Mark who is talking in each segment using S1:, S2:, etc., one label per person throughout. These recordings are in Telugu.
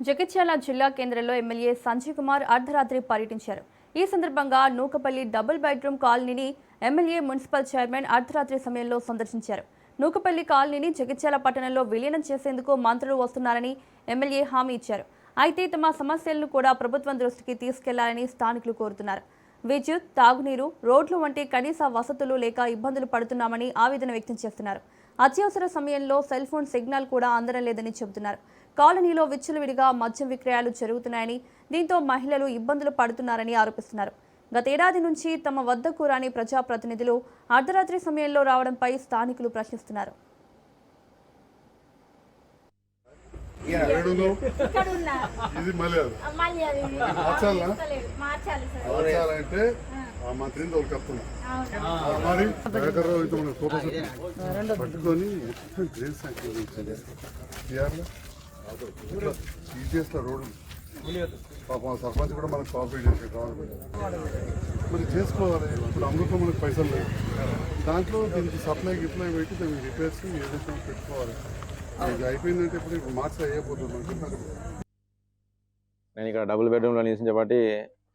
S1: జగిత్యాల జిల్లా కేంద్రంలో ఎమ్మెల్యే సంజయ్ కుమార్ అర్ధరాత్రి పర్యటించారు. ఈ సందర్భంగా నూకపల్లి డబుల్ బెడ్రూమ్ కాలనీని ఎమ్మెల్యే మున్సిపల్ చైర్మన్ అర్ధరాత్రి సమయంలో సందర్శించారు. నూకపల్లి కాలనీని జగిత్యాల పట్టణంలో విలీనం చేసేందుకు మంత్రులు వస్తున్నారని ఎమ్మెల్యే హామీ ఇచ్చారు. అయితే తమ సమస్యలను కూడా ప్రభుత్వం దృష్టికి తీసుకెళ్లాలని స్థానికులు కోరుతున్నారు. విద్యుత్, తాగునీరు, రోడ్లు వంటి కనీస వసతులు లేక ఇబ్బందులు పడుతున్నామని ఆవేదన వ్యక్తం చేస్తున్నారు. అత్యవసర సమయంలో సెల్ ఫోన్ సిగ్నల్ కూడా అందడం లేదని చెబుతున్నారు. కాలనీలో విచ్చలవిడిగా మద్యం విక్రయాలు జరుగుతున్నాయని, దీంతో మహిళలు ఇబ్బందులు పడుతున్నారని ఆరోపిస్తున్నారు. గతేడాది నుంచి తమ వద్దకు రాని ప్రజాప్రతినిధులు అర్ధరాత్రి సమయంలో రావడంపై స్థానికులు ప్రశ్నిస్తున్నారు.
S2: రోడ్డు పాపం సర్పంచ్ కూడా మనకు కోఆపరేట్ చేసే గవర్నమెంట్ మరి చేసుకోవాలి. ఇప్పుడు అమృతం మనకు పైసలు లేవు, దాంట్లో దీనికి సప్లై గిప్లై పెట్టి దానికి రిపేర్స్ ఏదైనా పెట్టుకోవాలి. ఇది అయిపోయిందంటే ఇప్పుడు మార్చి అయిపోతుంది.
S3: నేను ఇక్కడ డబుల్ బెడ్రూమ్లో నివసించబట్టి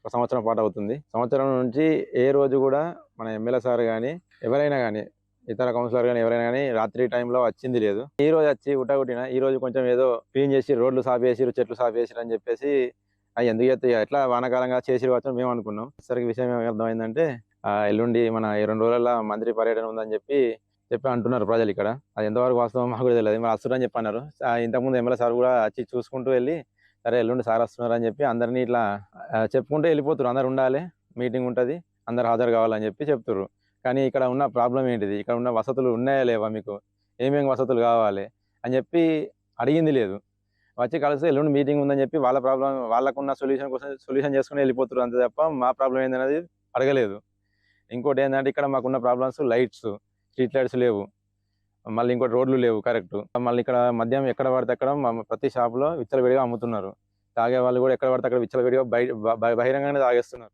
S3: ఒక సంవత్సరం పాటు అవుతుంది. సంవత్సరం నుంచి ఏ రోజు కూడా మన ఎమ్మెల్యే సార్ కానీ ఎవరైనా కానీ ఇతర కౌన్సిలర్ కానీ ఎవరైనా కానీ రాత్రి టైంలో వచ్చింది లేదు. ఈ రోజు వచ్చి ఉట్టగొట్టిన ఈ రోజు కొంచెం ఏదో క్లీన్ చేసి రోడ్లు సాఫ్ చేసిరు, చెట్లు సాఫ్ చేసిరు అని చెప్పేసి అవి ఎందుకు చేస్తే ఎట్లా వానాకాలంగా చేసిరు వచ్చి మేము అనుకున్నాం. సరికి విషయం అర్థమైందంటే ఎల్లుండి మన 2 రోజుల మంత్రి పర్యటన ఉందని చెప్పి అంటున్నారు ప్రజలు. ఇక్కడ అది ఎంతవరకు వాస్తవం మాకు కూడా తెలియదు. మరి వస్తున్నారని చెప్పి అన్నారు. ఇంతకుముందు ఎమ్మెల్యే సార్ కూడా వచ్చి చూసుకుంటూ వెళ్ళి సరే ఎల్లుండి సార్ వస్తున్నారు అని చెప్పి అందరినీ ఇట్లా చెప్పుకుంటూ వెళ్ళిపోతారు. అందరు ఉండాలి, మీటింగ్ ఉంటుంది, అందరు హాజరు కావాలని చెప్పి చెప్తారు. కానీ ఇక్కడ ఉన్న ప్రాబ్లం ఏంటిది, ఇక్కడ ఉన్న వసతులు ఉన్నాయా లేవా, మీకు ఏమేమి వసతులు కావాలి అని చెప్పి అడిగింది లేదు. వచ్చి కలిసి ఎల్లుండి మీటింగ్ ఉందని చెప్పి వాళ్ళ ప్రాబ్లం వాళ్ళకున్న సొల్యూషన్ చేసుకుని వెళ్ళిపోతారు అంతే తప్ప మా ప్రాబ్లం ఏందనేది అడగలేదు. ఇంకోటి ఏంటంటే ఇక్కడ మాకున్న ప్రాబ్లమ్స్ లైట్స్, స్ట్రీట్ లైట్స్ లేవు, మళ్ళీ ఇంకోటి రోడ్లు లేవు కరెక్ట్. మళ్ళీ ఇక్కడ మద్యం ఎక్కడ పడితే అక్కడ ప్రతి షాపులో విచ్చలవిడిగా అమ్ముతున్నారు. తాగే వాళ్ళు కూడా ఎక్కడ పడితే అక్కడ విచ్చలవిడిగా బహిరంగానే తాగేస్తున్నారు.